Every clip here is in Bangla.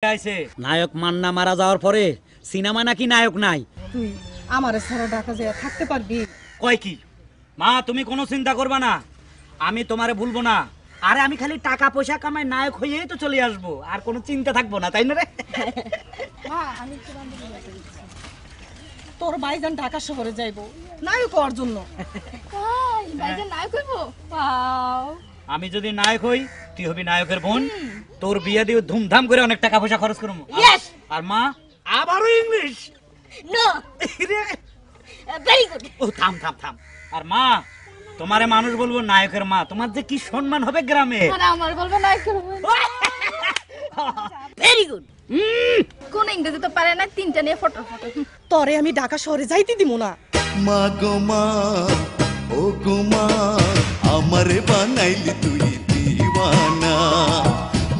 নায়ক মান্না মারা যাওয়ার পরে সিনেমা নাকি নায়ক নাই। তুই আমারে ছাড়া ঢাকা যায় থাকতে পারবি? কয় কি মা, তুমি কোনো চিন্তা করবা না, আমি তোমারে ভুলবো না। আরে আমি খালি টাকা পয়সা কামাই নায়ক হয়েই তো চলে আসবো, আর কোনো চিন্তা থাকবো না, তাই না রে? মা আমি তোর ভাইজান ঢাকা শহরে যাইবো নায়ক হওয়ার জন্য। ভাইজান নায়ক হইব? ওয়াও! আমি যদি নায়ক হই, তুই হবি নায়কের বোন, তোর বিয়ে দিয়ে ধুমধাম করে অনেক টাকা পয়সা খরচ করবো। ইয়েস! আর মা আবারও ইংলিশ। No, very good. ও থাম থাম থাম। আর মা, তোমারে মানুষ বলবো নায়কের মা, তোমার যে কি সম্মান হবে গ্রামে। আর আমার বলবে নায়ক হইব। Very good. কোন ইংরেজি তো পারে না, তিনটা নিয়ে ফটো ফটো। তরে আমি ঢাকা শহরে যাইতে দিব না। মা গো মা, ও গো মা, আমারে বানাইলি তুই দিওয়ানা।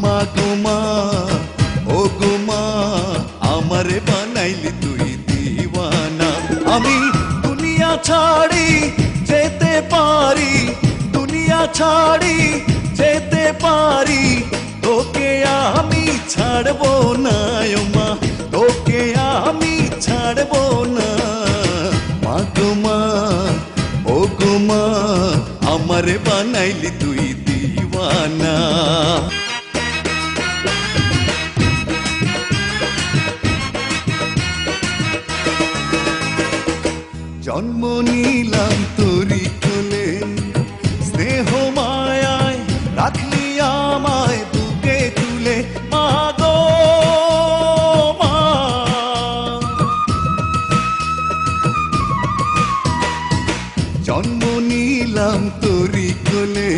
মা গো মা, ও গো মা, আমারে বানাইলি তুই দিওয়ানা। আমি দুনিয়া ছাড়ি যেতে পারি, দুনিয়া ছাড়ি যেতে পারি, তোকে আমি ছাড়বো না ও মা, তোকে আমি ছাড়বো না। মা গো মা, ও গো মা, আমারে বানাইলি তুই দিওয়ানা। জন্ম নিলাম তোরি কোলে, স্নেহ মায়ায় রাখলি আমায় বুকে তুলে। মা গো মা, জন্ম নিলাম তোরি কোলে,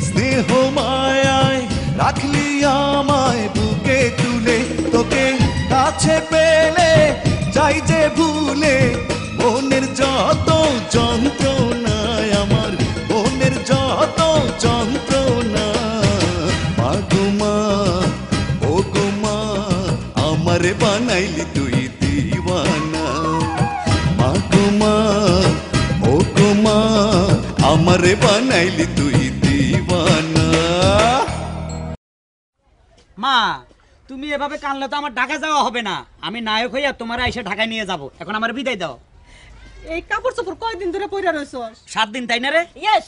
স্নেহ মায়ায় রাখলি আমায় বুকে তুলে। তোকে কাছে পেলে যাই যে ভুলে, মনের যত যন্ত্রণায় আমার, মনের যত যন্ত্রণা। মা গো মা, ও গো মা, আমারে বানাইলি তুই দিওয়ানা। মা গো মা, ও গো মা, আমারে বানাইলি তুই দিওয়ানা। মা, তুমি এভাবে কানলে তো আমার ঢাকা যাওয়া হবে না। আমি নায়ক হইয়া তোমার এসে ঢাকায় নিয়ে যাব। এখন আমার বিদায় দাও। এই কাপড় চোপড় কয়দিন ধরে পইরা রইছস? 7 দিন, তাই না রে? ইয়েস।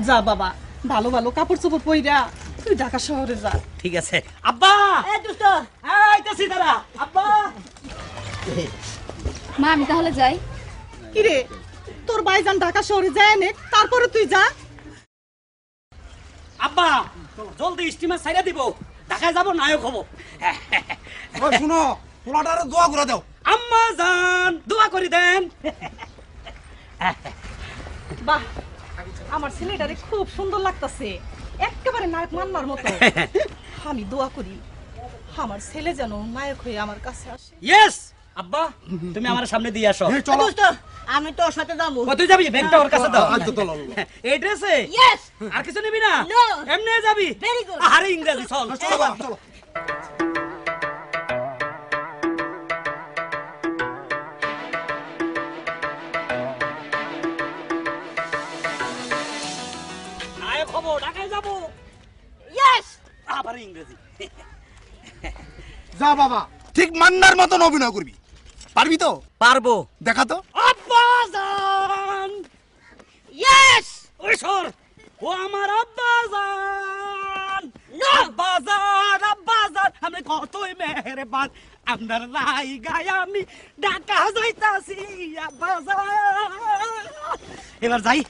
যা বাবা, ভালো ভালো কাপড় চোপড় পইরা তুই ঢাকা শহরে যা। ঠিক আছে। আব্বা, এ দুষ্ট, আইতাছি দাঁড়া। আব্বা, মা আমি তাহলে যাই। কি রে, তোর ভাইজান ঢাকা শহরে যায় নে, তারপরে তুই যা। আব্বা, জলদি স্টিমার ছাইরা দিব, ঢাকায় যাব, নায়ক হব। ওই শুনো, পোলাটারে দোয়া করে দাও। আম্মা জান, দোয়া করি দেন। বাহ, আমার ছেলেটারে খুব সুন্দর লাগতাছে, একেবারে নায়ক মান্নার মতো। আমি দোয়া করি আমার ছেলে যেন নায়ক হয়ে আমার কাছে আসে। ইয়েস। আব্বা, তুমি আমার সামনে দিয়ে আসো। চলো। দুষ্ট, আমি তোর সাথে যাবো। তুই যাবি? ব্যাগটা ওর কাছে দাও। আচ্ছা, চলো। এই ড্রেসে? ইয়েস। আর কিছু নিবি না? No. এমনি যাবি? Very good. আরে ইংরেজি চল। চলো বাবা, চলো। নায়ক হব, ঢাকায় যাব। ইয়েস। আবার ইংরেজি। যা বাবা, ঠিক মান্নার মতন অভিনয় করবি। পারবি তো? পারবো। দেখা তো। আব্বা জান। ইয়েস। ওই সর, ও আমার আব্বা জান। আব্বা জান, আব্বা জান, আমি কতই মেহেরবান, আপনার লাই গায়ে আমি ঢাকা যাইতাছি। আব্বা জান, এবার যাই।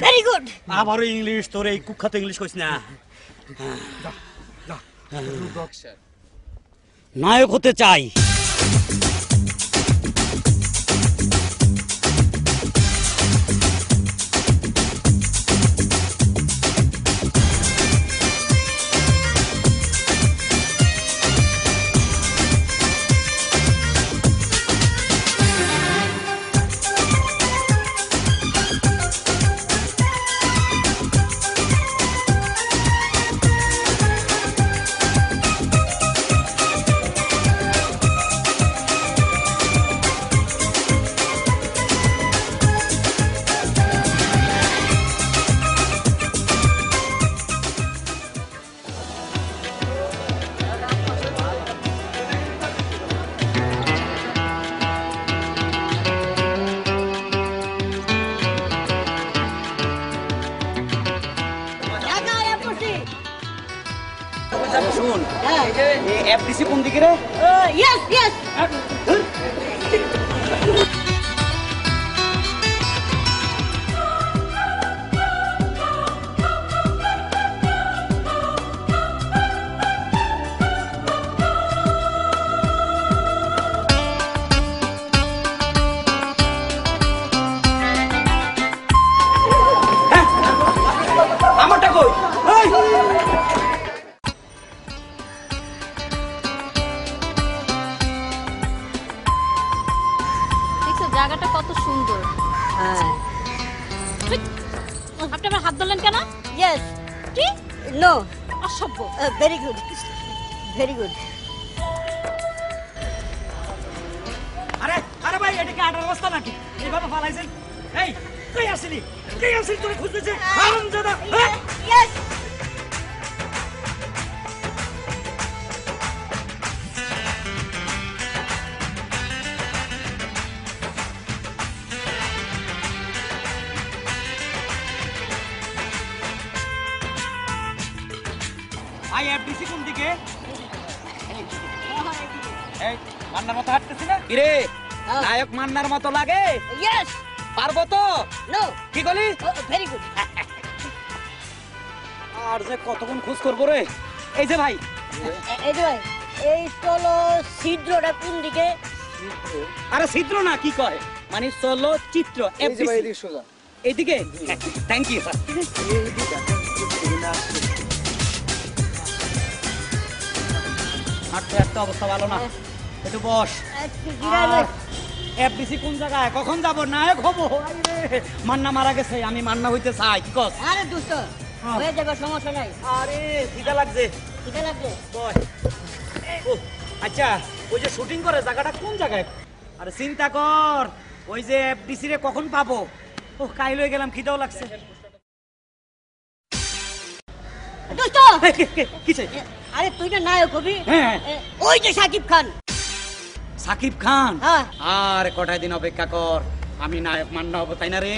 Very good. আবারও ইংলিশ, তোর এই কুখ্যাত ইংলিশ কইস না। নায়ক হতে চাই। শুন হ্যাঁ। এই যে এফডিসি কোন দিকে রে? ইয়েস ইয়েস আমারটা কই? এই! দেখছো জায়গাটা কত সুন্দর। আপনি আমার হাত ধরলেন কেন? ইয়েস কি নো অসভ্য। ভেরি গুড ভেরি গুড আরে আরে ভাই এটা কি আটার অবস্থা নাকি? এইভাবে ফালাইছেন? এই কই আসলি? কই আসলি তোরে খুঁজতেছে? হারামজাদা! হ্যাঁ? ইয়েস ভাই এফডিসি কোন দিকে? এই মান্নার মতো হাঁটতেছি না? কিরে নায়ক মান্নার মতো লাগে? ইয়েস পারবো তো? নো কি বলি? ভেরি গুড আর যে কতক্ষণ খোঁজ করবো রে? এই যে ভাই এই যে ভাই এই চলো ছিদ্রটা কোন দিকে আরে ছিদ্র না কি কয় মানে চলো চিত্র এইদিকে থ্যাংক ইউ হাঁটতে হাঁটতে অবস্থা ভালো না একটু বস এফডিসি কোন জায়গায় কখন যাব নায়ক হবো আরে, মান্না মারা গেছে আমি মান্না হইতে চাই কি কস আরে দোস্ত হয়ে যাবে সমস্যা নাই আরে খিদা লাগছে ঠিক লাগবে বয় ও, আচ্ছা ওই যে শুটিং করে জায়গাটা কোন জায়গায় আরে চিন্তা কর ওই যে এফডিসি রে কখন পাবো ও কাইল হয়ে গেলাম খিদাও লাগছে দোস্ত কিছে আরে তুই না নায়ক হবি হ্যাঁ। ওই যে সাকিব খান সাকিব খান হ্যাঁ। আর কটায় দিন অপেক্ষা কর আমি নায়ক মান্না হবো তাই না রে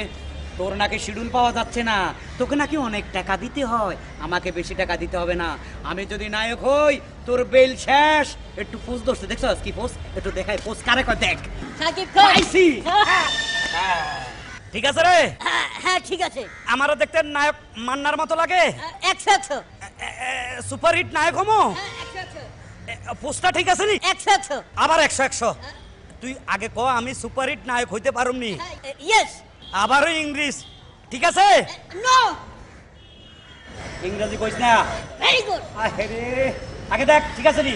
তোর নাকি শিডিউল পাওয়া যাচ্ছে না তোকে নাকি অনেক টাকা দিতে হয় আমাকে বেশি টাকা দিতে হবে না আমি যদি নায়ক হই তোর বেল শেষ একটু পোজ ধরছে দেখছস কি পোজ একটু দেখাই পোজ কারে কয় দেখ সাকিব খান পাইছি। ঠিক আছে রে হ্যাঁ ঠিক আছে আমারও দেখতে নায়ক মান্নার মতো লাগে একশো একশো সুপার হিট নায়ক হমো একশো একশো পোস্টটা ঠিক আছে নি একশো একশো আবার 100 তুই আগে ক আমি সুপার হিট নায়ক হইতে পারুমনি ইয়েস আবারও ইংলিশ ঠিক আছে নো ইংরেজি কইস না ভেরি গুড আরে আগে দেখ ঠিক আছে নি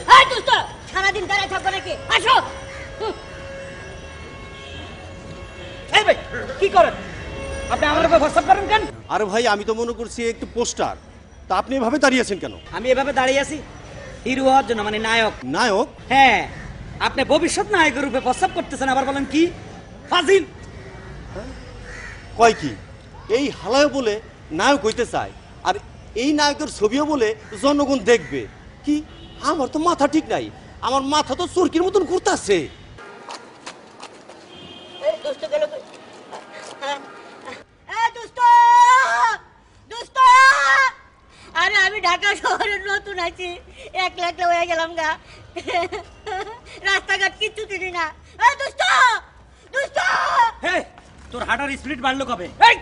হ্যাঁ দোস্ত সারাদিন দাঁড়ায় থাকবো নাকি আসো এই ভাই কি করেন আপনি আমার উপর হোয়াটসঅ্যাপ করেন কেন আরে ভাই আমি তো মনে করছি একটু পোস্টার তা আপনি এভাবে দাঁড়িয়ে আছেন কেন আমি এভাবে দাঁড়িয়ে আছি হিরো হওয়ার জন্য মানে নায়ক নায়ক হ্যাঁ আপনি ভবিষ্যৎ নায়কের রূপে প্রস্তাব করতেছেন আবার বলেন কি ফাজিল কয় কি এই হালায় বলে নায়ক হইতে চায় আর এই নায়কের ছবিও বলে জনগণ দেখবে কি আমার তো মাথা ঠিক নাই আমার মাথা তো চরকির মতন ঘুরতাছে এই দোস্ত গেল কই? দোস্ত দোস্ত আরে আমি ঢাকা শহরে নতুন আছি একলা একলা হয়ে গেলাম গা রাস্তাঘাট কিচ্ছু চিনি না দোস্ত দোস্ত হে তোর হাঁটার স্পিড বাড়লো কবে এই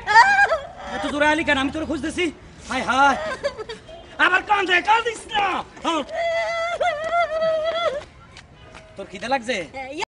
এত জোরে আলি কেন আমি তোর খুঁজতেছি হায় হায় আবার কাঁদিস না তোর খিদে লাগছে